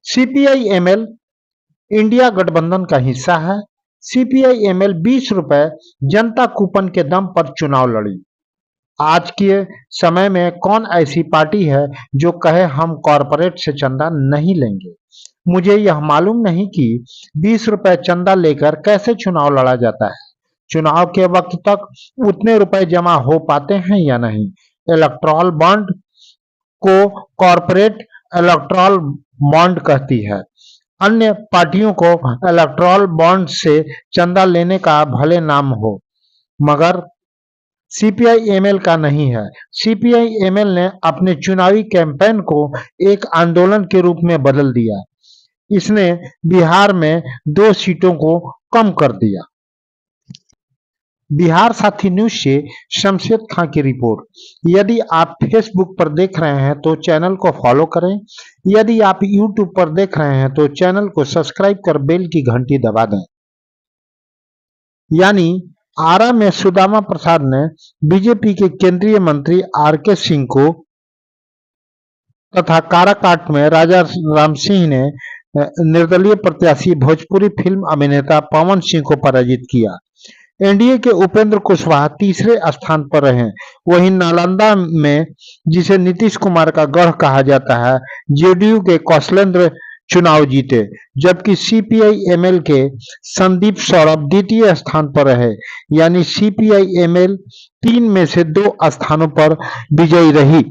CPI ML India गठबंधन का हिस्सा है। सीपीआई एमएल 20 रुपए जनता कूपन के दम पर चुनाव लड़ी। आज के समय में कौन ऐसी पार्टी है जो कहे हम कॉरपोरेट से चंदा नहीं लेंगे। मुझे यह मालूम नहीं कि 20 रुपए चंदा लेकर कैसे चुनाव लड़ा जाता है। चुनाव के वक्त तक उतने रुपए जमा हो पाते हैं या नहीं। इलेक्टोरल बॉन्ड को कॉरपोरेट इलेक्टोरल बॉन्ड कहती है। अन्य पार्टियों को इलेक्टोरल बॉन्ड से चंदा लेने का भले नाम हो, मगर सीपीआई एमएल का नहीं है। सीपीआई एमएल ने अपने चुनावी कैंपेन को एक आंदोलन के रूप में बदल दिया। इसने बिहार में 2 सीटों को कम कर दिया। बिहार साथी न्यूज से शमशेद खां की रिपोर्ट। यदि आप फेसबुक पर देख रहे हैं तो चैनल को फॉलो करें। यदि आप यूट्यूब पर देख रहे हैं तो चैनल को सब्सक्राइब कर बेल की घंटी दबा दें। यानी आरा में सुदामा प्रसाद ने बीजेपी के केंद्रीय मंत्री आरके सिंह को तथा काराकाट में राजा राम सिंह ने निर्दलीय प्रत्याशी भोजपुरी फिल्म अभिनेता पवन सिंह को पराजित किया। एनडीए के उपेंद्र कुशवाहा तीसरे स्थान पर रहे। वहीं नालंदा में, जिसे नीतीश कुमार का गढ़ कहा जाता है, जेडीयू के कौशलेंद्र चुनाव जीते, जबकि सीपीआई एमएल के संदीप सौरभ द्वितीय स्थान पर रहे। यानी सीपीआई एमएल 3 में से 2 स्थानों पर विजयी रही।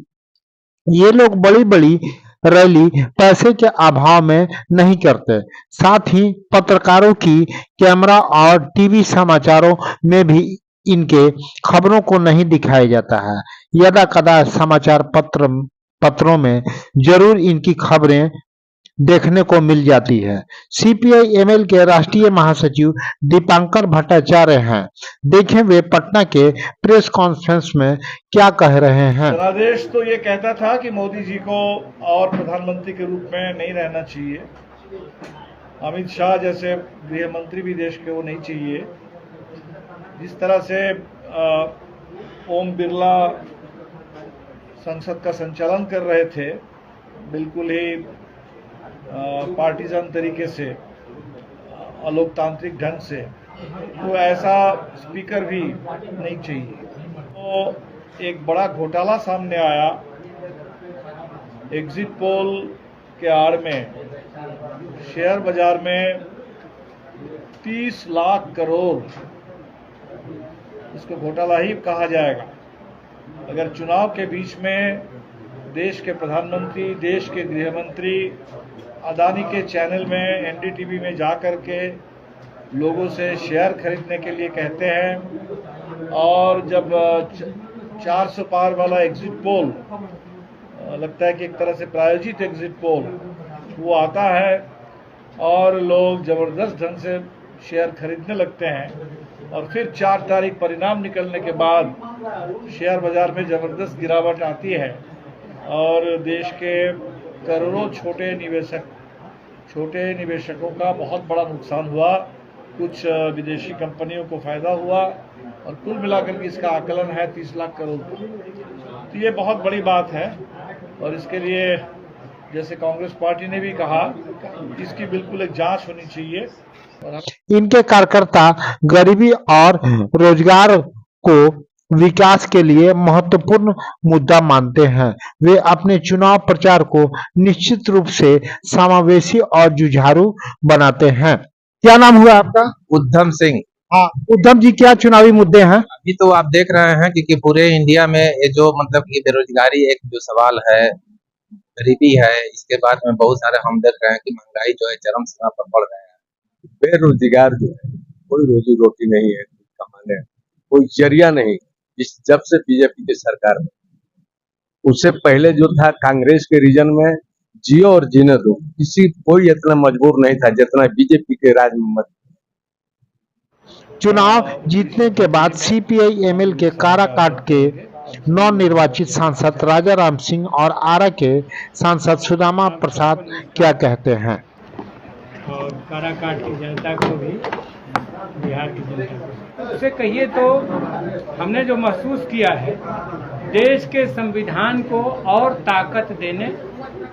ये लोग बड़ी बड़ी रैली पैसे के अभाव में नहीं करते, साथ ही पत्रकारों की कैमरा और टीवी समाचारों में भी इनके खबरों को नहीं दिखाया जाता है। यदा कदा समाचार पत्रों में जरूर इनकी खबरें देखने को मिल जाती है। सीपीआई एमएल के राष्ट्रीय महासचिव दीपांकर भट्टाचार्य हैं। देखें वे पटना के प्रेस कॉन्फ्रेंस में क्या कह रहे हैं। जनादेश तो ये कहता था कि मोदी जी को और प्रधानमंत्री के रूप में नहीं रहना चाहिए। अमित शाह जैसे गृह मंत्री भी देश के वो नहीं चाहिए। जिस तरह से ओम बिरला संसद का संचालन कर रहे थे, बिल्कुल ही पार्टीजन तरीके से, अलोकतांत्रिक ढंग से, तो ऐसा स्पीकर भी नहीं चाहिए। तो एक बड़ा घोटाला सामने आया एग्जिट पोल के आड़ में। शेयर बाजार में 30 लाख करोड़, इसको घोटाला ही कहा जाएगा। अगर चुनाव के बीच में देश के प्रधानमंत्री, देश के गृह मंत्री अदानी के चैनल में, एनडीटीवी में जा कर के लोगों से शेयर खरीदने के लिए कहते हैं, और जब 400 पार वाला एग्जिट पोल, लगता है कि एक तरह से प्रायोजित एग्जिट पोल वो आता है और लोग जबरदस्त ढंग से शेयर खरीदने लगते हैं, और फिर 4 तारीख परिणाम निकलने के बाद शेयर बाजार में जबरदस्त गिरावट आती है और देश के करोड़ों छोटे निवेशकों का बहुत बड़ा नुकसान हुआ। कुछ विदेशी कंपनियों को फायदा हुआ और कुल मिलाकर के इसका आकलन है 30 लाख करोड़ का। तो ये बहुत बड़ी बात है और इसके लिए जैसे कांग्रेस पार्टी ने भी कहा, इसकी बिल्कुल एक जांच होनी चाहिए। और इनके कार्यकर्ता गरीबी और रोजगार को विकास के लिए महत्वपूर्ण मुद्दा मानते हैं। वे अपने चुनाव प्रचार को निश्चित रूप से समावेशी और जुझारू बनाते हैं। क्या नाम हुआ आपका? उद्धम सिंह। हाँ, उद्धम जी, क्या चुनावी मुद्दे हैं? अभी तो आप देख रहे हैं कि पूरे इंडिया में ये जो मतलब कि बेरोजगारी एक जो सवाल है, गरीबी है, इसके बाद में बहुत सारे हम देख रहे हैं कि महंगाई जो है चरम सीमा पर बढ़ रहा है। बेरोजगार जो है, कोई रोजी रोटी नहीं है, कमाने कोई जरिया नहीं। जब से बीजेपी की सरकार में, उससे पहले जो था कांग्रेस के रीजन में, जियो और जीने दो, कोई इतना मजबूर नहीं था जितना बीजेपी के राज में। चुनाव जीतने के बाद सीपीआई एमएल के काराकाट के नवनिर्वाचित सांसद राजा राम सिंह और आरा के सांसद सुदामा प्रसाद क्या कहते हैं। और काराकाट की जनता को भी, बिहार की जनता को उसे कहिए तो हमने जो महसूस किया है, देश के संविधान को और ताकत देने,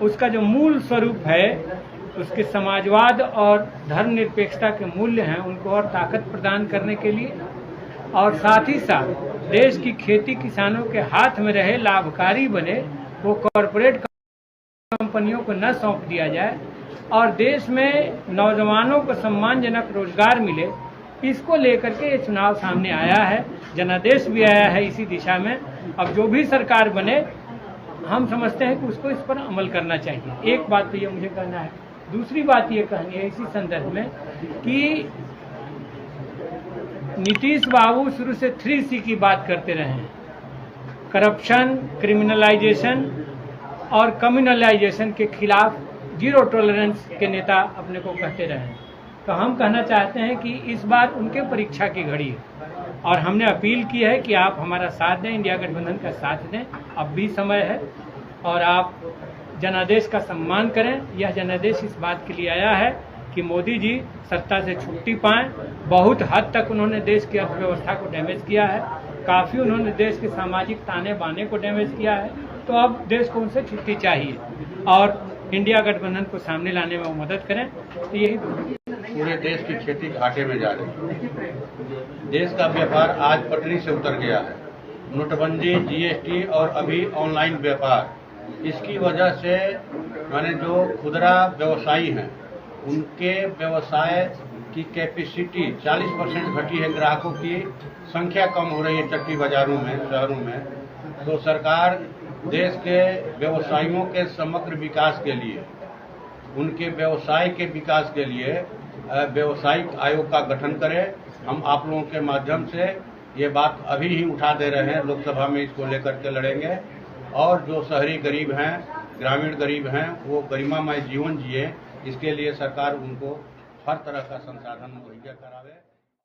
उसका जो मूल स्वरूप है उसके समाजवाद और धर्मनिरपेक्षता के मूल्य हैं उनको और ताकत प्रदान करने के लिए, और साथ ही साथ देश की खेती किसानों के हाथ में रहे, लाभकारी बने, वो कॉरपोरेट कंपनियों को न सौंप दिया जाए और देश में नौजवानों को सम्मानजनक रोजगार मिले, इसको लेकर के ये चुनाव सामने आया है। जनादेश भी आया है इसी दिशा में। अब जो भी सरकार बने, हम समझते हैं कि उसको इस पर अमल करना चाहिए। एक बात तो ये मुझे कहना है। दूसरी बात ये कहनी है इसी संदर्भ में कि नीतीश बाबू शुरू से 3C की बात करते रहे हैं, करप्शन, क्रिमिनलाइजेशन और कम्युनलाइजेशन के खिलाफ जीरो टॉलरेंस के नेता अपने को कहते रहे हैं। तो हम कहना चाहते हैं कि इस बार उनके परीक्षा की घड़ी है और हमने अपील की है कि आप हमारा साथ दें, इंडिया गठबंधन का साथ दें। अब भी समय है और आप जनादेश का सम्मान करें। यह जनादेश इस बात के लिए आया है कि मोदी जी सत्ता से छुट्टी पाएं। बहुत हद तक उन्होंने देश की अर्थव्यवस्था को डैमेज किया है, काफ़ी उन्होंने देश के सामाजिक ताने बाने को डैमेज किया है। तो अब देश को उनसे छुट्टी चाहिए और इंडिया गठबंधन को सामने लाने में वो मदद करें। तो यही पूरे देश की खेती घाटे में जा रही है। देश का व्यापार आज पटरी से उतर गया है। नोटबंदी, जीएसटी और अभी ऑनलाइन व्यापार, इसकी वजह से माने जो खुदरा व्यवसायी हैं उनके व्यवसाय की कैपेसिटी 40% घटी है। ग्राहकों की संख्या कम हो रही है चट्टी बाजारों में, शहरों में। तो सरकार देश के व्यवसायियों के समग्र विकास के लिए, उनके व्यवसाय के विकास के लिए व्यवसायिक आयोग का गठन करे। हम आप लोगों के माध्यम से ये बात अभी ही उठा दे रहे हैं, लोकसभा में इसको लेकर के लड़ेंगे। और जो शहरी गरीब हैं, ग्रामीण गरीब हैं, वो गरिमामय जीवन जिए, इसके लिए सरकार उनको हर तरह का संसाधन मुहैया करावे।